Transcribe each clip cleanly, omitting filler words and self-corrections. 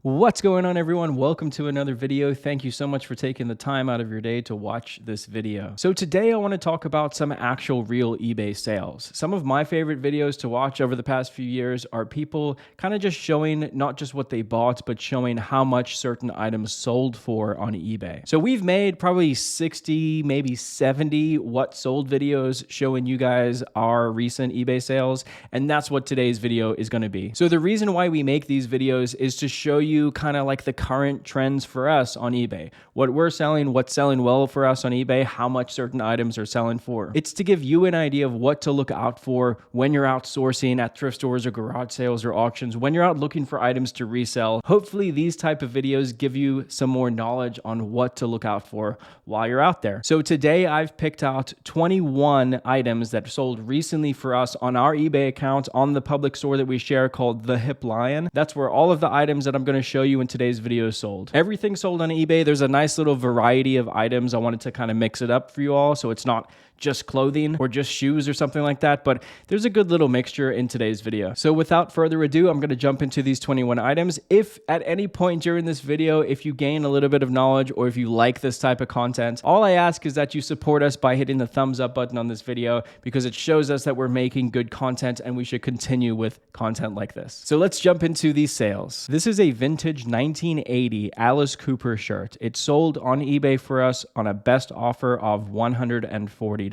What's going on, everyone? Welcome to another video. Thank you so much for taking the time out of your day to watch this video. So today I want to talk about some actual real eBay sales. Some of my favorite videos to watch over the past few years are people kind of just showing not just what they bought, but showing how much certain items sold for on eBay. So we've made probably 60, maybe 70 what sold videos showing you guys our recent eBay sales. And that's what today's video is going to be. So the reason why we make these videos is to show you kind of like the current trends for us on eBay. What we're selling, what's selling well for us on eBay, how much certain items are selling for. It's to give you an idea of what to look out for when you're out sourcing at thrift stores or garage sales or auctions, when you're out looking for items to resell. Hopefully these type of videos give you some more knowledge on what to look out for while you're out there. So today I've picked out 21 items that sold recently for us on our eBay account on the public store that we share called The Hip Lion. That's where all of the items that I'm going to show you in today's video sold. Everything sold on eBay. There's a nice little variety of items. I wanted to kind of mix it up for you all so it's not just clothing or just shoes or something like that, but there's a good little mixture in today's video. So without further ado, I'm going to jump into these 21 items. If at any point during this video, if you gain a little bit of knowledge or if you like this type of content, all I ask is that you support us by hitting the thumbs up button on this video because it shows us that we're making good content and we should continue with content like this. So let's jump into these sales. This is a vintage 1980 Alice Cooper shirt. It sold on eBay for us on a best offer of $140.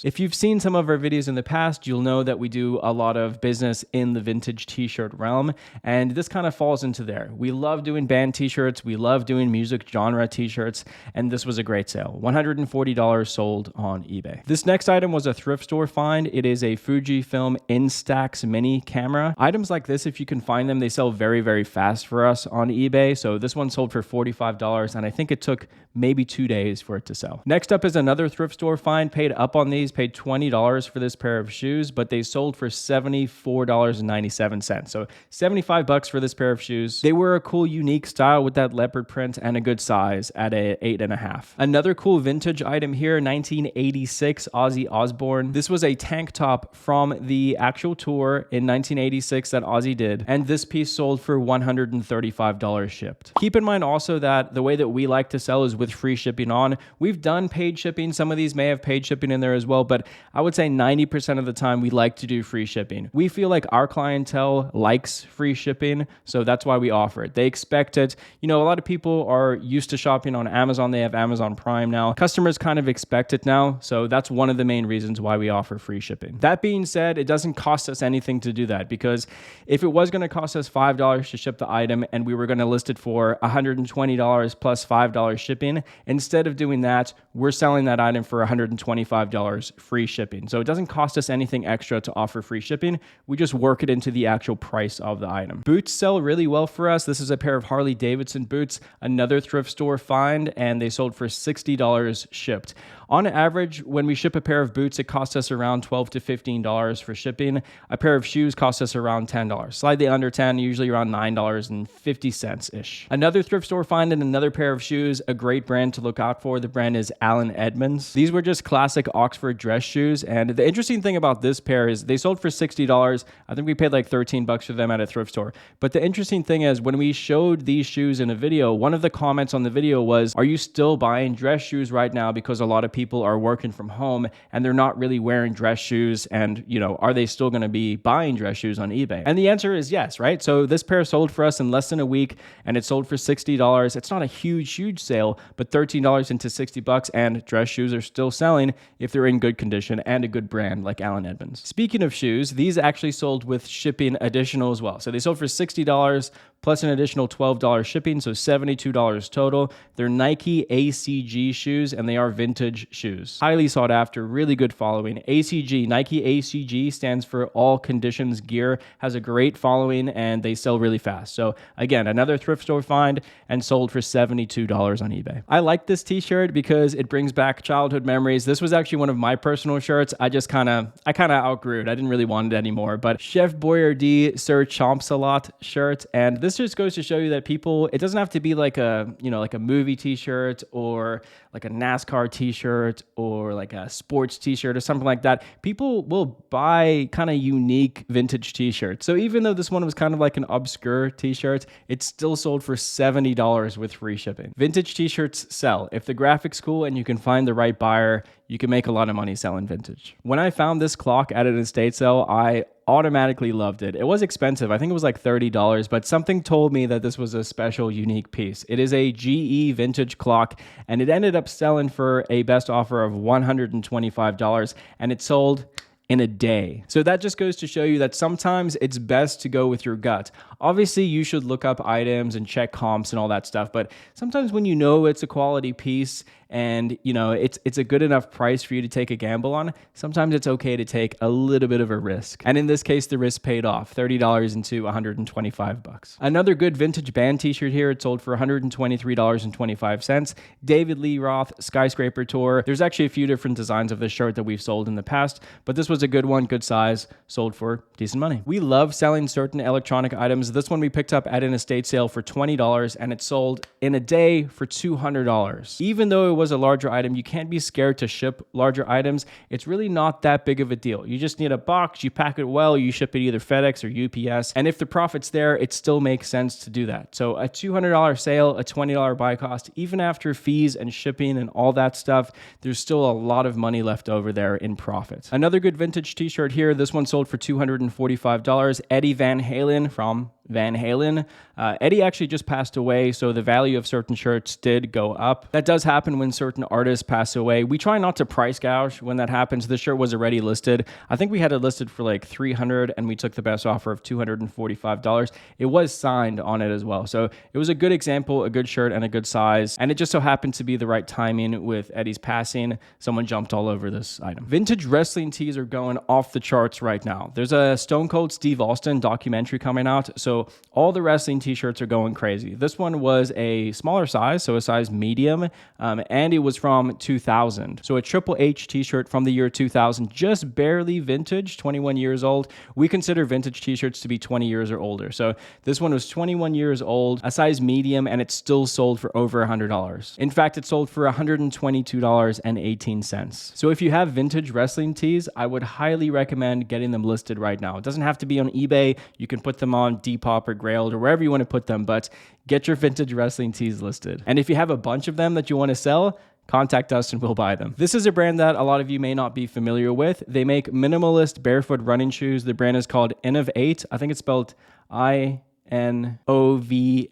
If you've seen some of our videos in the past, you'll know that we do a lot of business in the vintage t-shirt realm, and this kind of falls into there. We love doing band t-shirts, we love doing music genre t-shirts, and this was a great sale. $140 sold on eBay. This next item was a thrift store find. It is a Fujifilm Instax mini camera. Items like this, if you can find them, they sell very, very fast for us on eBay. So this one sold for $45, and I think it took maybe 2 days for it to sell. Next up is another thrift store find. Paid up on these, paid $20 for this pair of shoes, but they sold for $74.97. So $75 for this pair of shoes. They were a cool, unique style with that leopard print and a good size at a 8.5. Another cool vintage item here, 1986 Ozzy Osbourne. This was a tank top from the actual tour in 1986 that Ozzy did, and this piece sold for $135 shipped. Keep in mind also that the way that we like to sell is with free shipping on. We've done paid shipping. Some of these may have paid shipping in there as well, but I would say 90% of the time we like to do free shipping. We feel like our clientele likes free shipping, so that's why we offer it. They expect it. You know, a lot of people are used to shopping on Amazon. They have Amazon Prime now. Customers kind of expect it now, so that's one of the main reasons why we offer free shipping. That being said, it doesn't cost us anything to do that, because if it was going to cost us $5 to ship the item and we were going to list it for $120 plus $5 shipping, instead of doing that, we're selling that item for $125 free shipping. So it doesn't cost us anything extra to offer free shipping. We just work it into the actual price of the item. Boots sell really well for us. This is a pair of Harley Davidson boots, another thrift store find, and they sold for $60 shipped. On average, when we ship a pair of boots, it costs us around $12 to $15 for shipping. A pair of shoes costs us around $10, slightly under 10, usually around $9.50-ish. Another thrift store find and another pair of shoes, a great brand to look out for. The brand is Edmonds. These were just classic Oxford dress shoes, and the interesting thing about this pair is they sold for $60. I think we paid like $13 for them at a thrift store. But the interesting thing is when we showed these shoes in a video, one of the comments on the video was, "Are you still buying dress shoes right now? Because a lot of people are working from home and they're not really wearing dress shoes, and you know, are they still going to be buying dress shoes on eBay?" And the answer is yes, right? So this pair sold for us in less than a week, and it sold for $60. It's not a huge sale, but $13 into $60, and dress shoes are still selling if they're in good condition and a good brand like Edmonds. Speaking of shoes, these actually sold with shipping additional as well. So they sold for $60 plus an additional $12 shipping, so $72 total. They're Nike ACG shoes, and they are vintage shoes. Highly sought after, really good following. ACG, Nike ACG stands for All Conditions Gear, has a great following, and they sell really fast. So again, another thrift store find, and sold for $72 on eBay. I like this t-shirt because it brings back childhood memories. This was actually one of my personal shirts. I kind of outgrew it. I didn't really want it anymore, but Chef Boyardee Sir Chomp-Salot shirt, and this this just goes to show you that people, it doesn't have to be like a, like a movie t-shirt or like a NASCAR t-shirt or like a sports t-shirt or something like that. People will buy kind of unique vintage t-shirts. So even though this one was kind of like an obscure t-shirt, it's still sold for $70 with free shipping. Vintage t-shirts sell. If the graphic's cool and you can find the right buyer, you can make a lot of money selling vintage. When I found this clock at an estate sale, I automatically loved it. It was expensive. I think it was like $30, but something told me that this was a special, unique piece. It is a GE vintage clock, and it ended up selling for a best offer of $125, and it sold in a day. So that just goes to show you that sometimes it's best to go with your gut. Obviously, you should look up items and check comps and all that stuff, but sometimes when you know it's a quality piece and it's a good enough price for you to take a gamble on, sometimes it's okay to take a little bit of a risk. And in this case, the risk paid off, $30 into $125. Another good vintage band t-shirt here, it sold for $123.25. David Lee Roth Skyscraper Tour. There's actually a few different designs of this shirt that we've sold in the past, but this was a good one, good size, sold for decent money. We love selling certain electronic items. This one we picked up at an estate sale for $20, and it sold in a day for $200. Even though it was a larger item, you can't be scared to ship larger items. It's really not that big of a deal. You just need a box, you pack it well, you ship it either FedEx or UPS, and if the profit's there, it still makes sense to do that. So a $200 sale, a $20 buy cost, even after fees and shipping and all that stuff, there's still a lot of money left over there in profit. Another good vintage t-shirt here, this one sold for $245. Eddie Van Halen from Van Halen. Eddie actually just passed away, so the value of certain shirts did go up. That does happen when certain artists pass away. We try not to price gouge when that happens. The shirt was already listed. I think we had it listed for like $300, and we took the best offer of $245. It was signed on it as well. So it was a good example, a good shirt, and a good size. And it just so happened to be the right timing with Eddie's passing. Someone jumped all over this item. Vintage wrestling tees are going off the charts right now. There's a Stone Cold Steve Austin documentary coming out. So all the wrestling t-shirts are going crazy. This one was a smaller size, so a size medium, and it was from 2000. So a Triple H t-shirt from the year 2000, just barely vintage, 21 years old. We consider vintage t-shirts to be 20 years or older. So this one was 21 years old, a size medium, and it still sold for over $100. In fact, it sold for $122.18. So if you have vintage wrestling tees, I would highly recommend getting them listed right now. It doesn't have to be on eBay. You can put them on Depop or Grailed or wherever you want to put them, but get your vintage wrestling tees listed. And if you have a bunch of them that you want to sell, contact us and we'll buy them. This is a brand that a lot of you may not be familiar with. They make minimalist barefoot running shoes. The brand is called Inov8. I think it's spelled INOV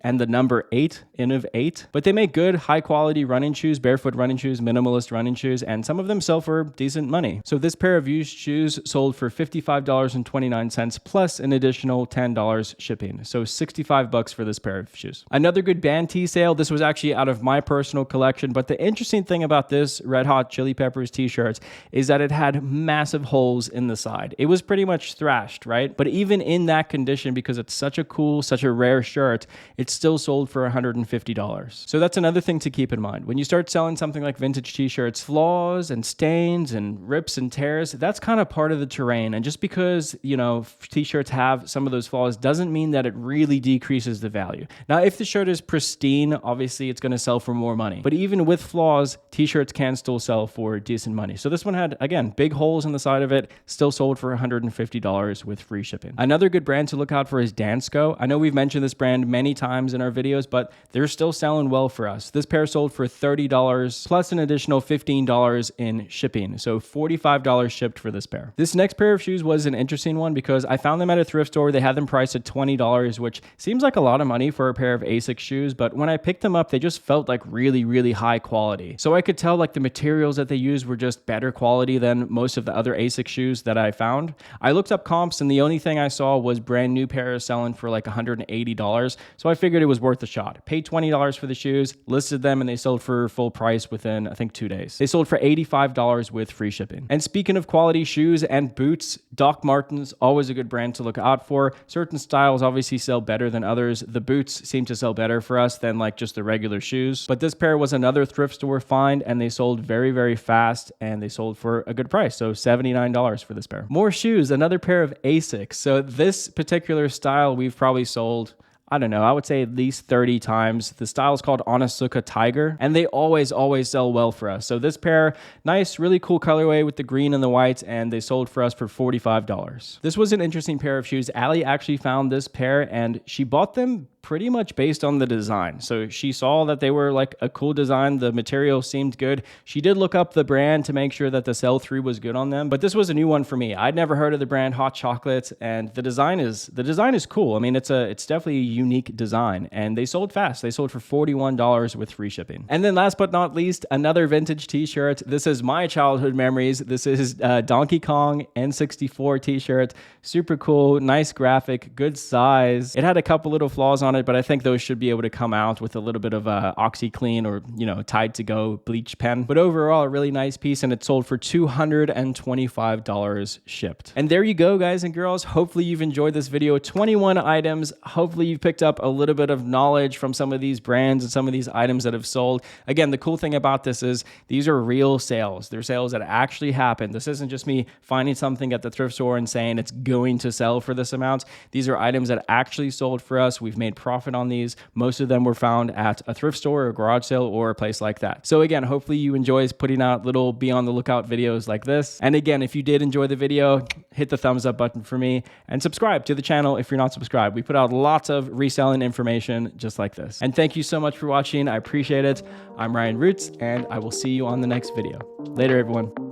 and the number 8, Inov8. But they make good, high quality running shoes, barefoot running shoes, minimalist running shoes, and some of them sell for decent money. So this pair of used shoes sold for $55.29 plus an additional $10 shipping. So $65 for this pair of shoes. Another good band tee sale. This was actually out of my personal collection, but the interesting thing about this Red Hot Chili Peppers t-shirt is that it had massive holes in the side. It was pretty much thrashed, right? But even in that condition, because it's such a cool, such a rare shirt, it's still sold for $150. So that's another thing to keep in mind. When you start selling something like vintage t-shirts, flaws and stains and rips and tears, that's kind of part of the terrain. And just because, t-shirts have some of those flaws doesn't mean that it really decreases the value. Now, if the shirt is pristine, obviously it's going to sell for more money. But even with flaws, t-shirts can still sell for decent money. So this one had, again, big holes in the side of it, still sold for $150 with free shipping. Another good brand to look out for is Dansko. I know we've mentioned this brand many times in our videos, but they're still selling well for us. This pair sold for $30 plus an additional $15 in shipping. So $45 shipped for this pair. This next pair of shoes was an interesting one because I found them at a thrift store. They had them priced at $20, which seems like a lot of money for a pair of Asics shoes, but when I picked them up, they just felt like really, really high quality. So I could tell like the materials that they used were just better quality than most of the other Asics shoes that I found. I looked up comps and the only thing I saw was brand new pairs selling for like $180. So I figured it was worth a shot. Paid $20 for the shoes, listed them, and they sold for full price within, I think, 2 days. They sold for $85 with free shipping. And speaking of quality shoes and boots, Doc Martens, always a good brand to look out for. Certain styles obviously sell better than others. The boots seem to sell better for us than like just the regular shoes. But this pair was another thrift store find, and they sold very, very fast, and they sold for a good price. So $79 for this pair. More shoes, another pair of Asics. So this particular style we've probably sold, I don't know, I would say at least 30 times. The style is called Onitsuka Tiger, and they always sell well for us. So this pair, nice, really cool colorway with the green and the white, and they sold for us for $45. This was an interesting pair of shoes. Allie actually found this pair, and she bought them pretty much based on the design. So she saw that they were like a cool design. The material seemed good. She did look up the brand to make sure that the sell-through was good on them, but this was a new one for me. I'd never heard of the brand Hot Chocolate, and the design is cool. I mean, it's definitely a unique design, and they sold fast. They sold for $41 with free shipping. And then last but not least, another vintage t-shirt. This is my childhood memories. This is Donkey Kong N64 t-shirt. Super cool, nice graphic, good size. It had a couple little flaws on it, but I think those should be able to come out with a little bit of OxyClean or, you know, Tide to Go bleach pen. But overall, a really nice piece, and it sold for $225 shipped. And there you go, guys and girls. Hopefully you've enjoyed this video. 21 items. Hopefully you've picked up a little bit of knowledge from some of these brands and some of these items that have sold. Again, the cool thing about this is these are real sales. They're sales that actually happen. This isn't just me finding something at the thrift store and saying it's going to sell for this amount. These are items that actually sold for us. We've made profit on these. Most of them were found at a thrift store or a garage sale or a place like that. So again, hopefully you enjoy putting out little be on the lookout videos like this. And again, if you did enjoy the video, hit the thumbs up button for me and subscribe to the channel if you're not subscribed. We put out lots of reselling information just like this. And thank you so much for watching. I appreciate it. I'm Ralli Roots, and I will see you on the next video. Later, everyone.